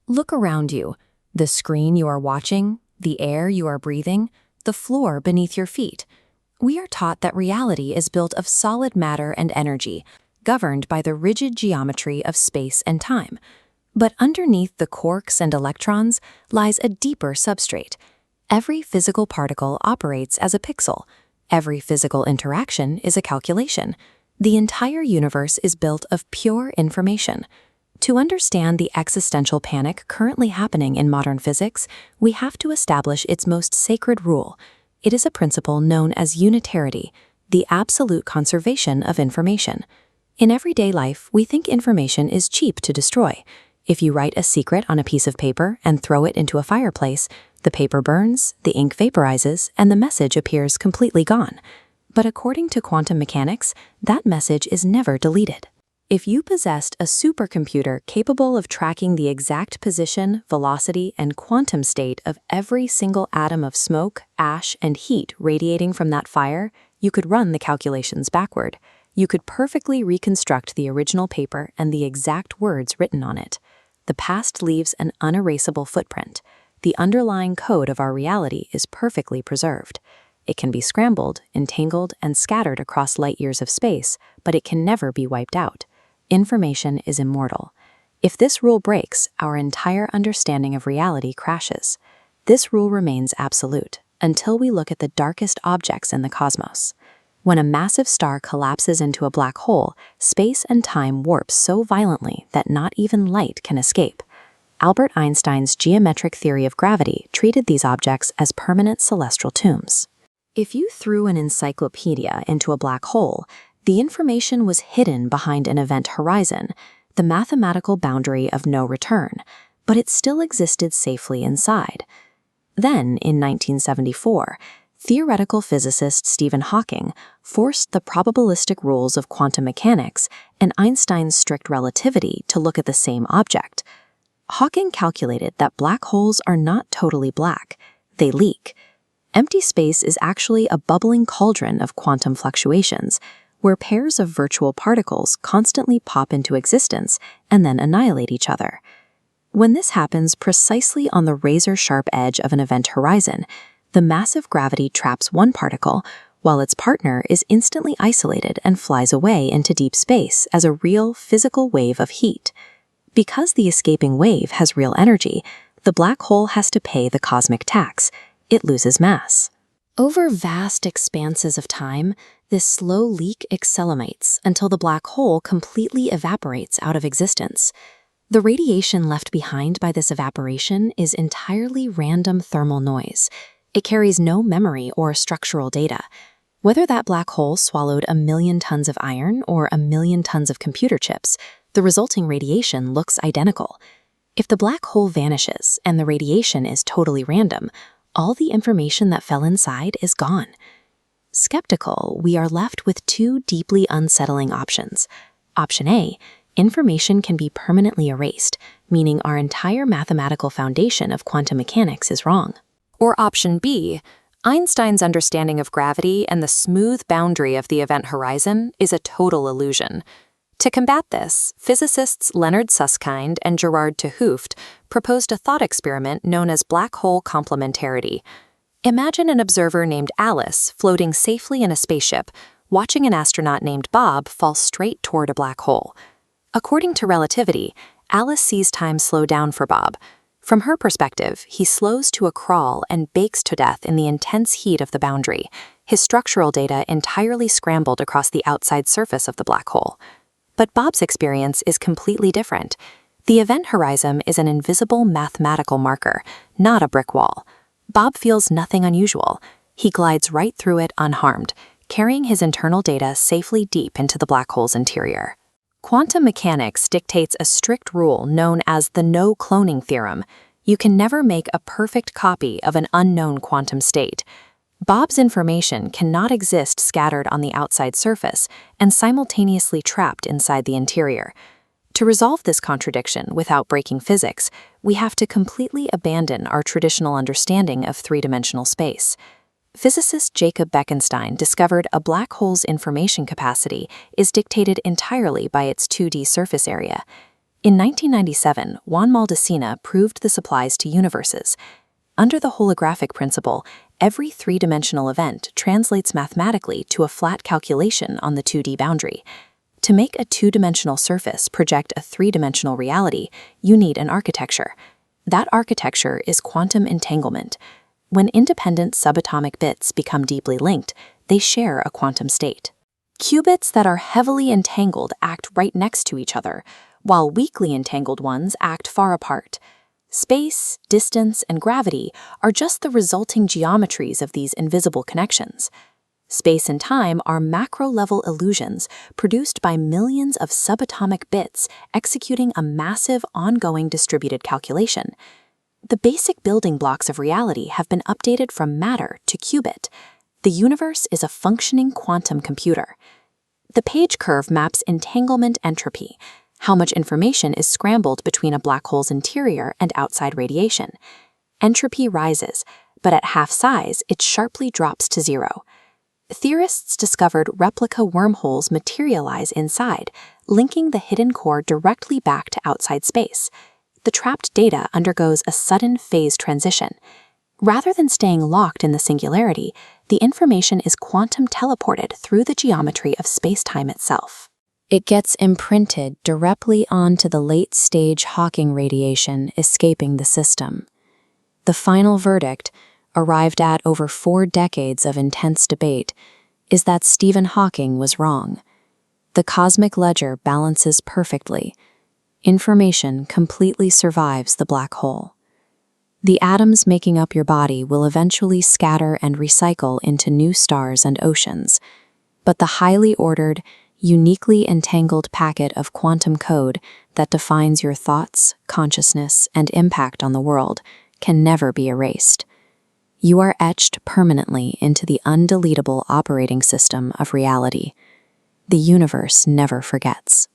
Look around you. The screen you are watching, the air you are breathing, the floor beneath your feet. We are taught that reality is built of solid matter and energy, governed by the rigid geometry of space and time. But underneath the quarks and electrons lies a deeper substrate. Every physical particle operates as a pixel. Every physical interaction is a calculation. The entire universe is built of pure information. To understand the existential panic currently happening in modern physics, we have to establish its most sacred rule. It is a principle known as unitarity, the absolute conservation of information. In everyday life, we think information is cheap to destroy. If you write a secret on a piece of paper and throw it into a fireplace, the paper burns, the ink vaporizes, and the message appears completely gone. But according to quantum mechanics, that message is never deleted. If you possessed a supercomputer capable of tracking the exact position, velocity, and quantum state of every single atom of smoke, ash, and heat radiating from that fire, you could run the calculations backward. You could perfectly reconstruct the original paper and the exact words written on it. The past leaves an unerasable footprint. The underlying code of our reality is perfectly preserved. It can be scrambled, entangled, and scattered across light years of space, but it can never be wiped out. Information is immortal. If this rule breaks, our entire understanding of reality crashes. This rule remains absolute until we look at the darkest objects in the cosmos. When a massive star collapses into a black hole, space and time warp so violently that not even light can escape. Albert Einstein's geometric theory of gravity treated these objects as permanent celestial tombs. If you threw an encyclopedia into a black hole, the information was hidden behind an event horizon, the mathematical boundary of no return, but it still existed safely inside. Then, in 1974, theoretical physicist Stephen Hawking forced the probabilistic rules of quantum mechanics and Einstein's strict relativity to look at the same object. Hawking calculated that black holes are not totally black, they leak. Empty space is actually a bubbling cauldron of quantum fluctuations, where pairs of virtual particles constantly pop into existence and then annihilate each other. When this happens precisely on the razor-sharp edge of an event horizon, the massive gravity traps one particle, while its partner is instantly isolated and flies away into deep space as a real physical wave of heat. Because the escaping wave has real energy, the black hole has to pay the cosmic tax. It loses mass. Over vast expanses of time, this slow leak accelerates until the black hole completely evaporates out of existence. The radiation left behind by this evaporation is entirely random thermal noise. It carries no memory or structural data. Whether that black hole swallowed 1 million tons of iron or 1 million tons of computer chips, the resulting radiation looks identical. If the black hole vanishes and the radiation is totally random, all the information that fell inside is gone. Skeptical, we are left with two deeply unsettling options. Option A, information can be permanently erased, meaning our entire mathematical foundation of quantum mechanics is wrong. Or option B, Einstein's understanding of gravity and the smooth boundary of the event horizon is a total illusion. To combat this, physicists Leonard Susskind and Gerard 't Hooft proposed a thought experiment known as black hole complementarity. Imagine an observer named Alice floating safely in a spaceship, watching an astronaut named Bob fall straight toward a black hole. According to relativity, Alice sees time slow down for Bob. From her perspective, he slows to a crawl and bakes to death in the intense heat of the boundary, his structural data entirely scrambled across the outside surface of the black hole. But Bob's experience is completely different. The event horizon is an invisible mathematical marker, not a brick wall. Bob feels nothing unusual. He glides right through it unharmed, carrying his internal data safely deep into the black hole's interior. Quantum mechanics dictates a strict rule known as the no-cloning theorem. You can never make a perfect copy of an unknown quantum state. Bob's information cannot exist scattered on the outside surface and simultaneously trapped inside the interior. To resolve this contradiction without breaking physics, we have to completely abandon our traditional understanding of three-dimensional space. Physicist Jacob Bekenstein discovered a black hole's information capacity is dictated entirely by its 2D surface area. In 1997, Juan Maldacena proved this applies to universes. Under the holographic principle, every three-dimensional event translates mathematically to a flat calculation on the 2D boundary. To make a two-dimensional surface project a three-dimensional reality, you need an architecture. That architecture is quantum entanglement. When independent subatomic bits become deeply linked, they share a quantum state. Qubits that are heavily entangled act right next to each other, while weakly entangled ones act far apart. Space, distance, and gravity are just the resulting geometries of these invisible connections. Space and time are macro-level illusions produced by millions of subatomic bits executing a massive, ongoing distributed calculation. The basic building blocks of reality have been updated from matter to qubit. The universe is a functioning quantum computer. The page curve maps entanglement entropy, how much information is scrambled between a black hole's interior and outside radiation. Entropy rises, but at half size, it sharply drops to zero. Theorists discovered replica wormholes materialize inside, linking the hidden core directly back to outside space. The trapped data undergoes a sudden phase transition. Rather than staying locked in the singularity, the information is quantum teleported through the geometry of spacetime itself. It gets imprinted directly onto the late-stage Hawking radiation escaping the system. The final verdict, arrived at over 4 decades of intense debate, is that Stephen Hawking was wrong. The cosmic ledger balances perfectly. Information completely survives the black hole. The atoms making up your body will eventually scatter and recycle into new stars and oceans, but the highly ordered, uniquely entangled packet of quantum code that defines your thoughts, consciousness, and impact on the world can never be erased. You are etched permanently into the undeletable operating system of reality. The universe never forgets.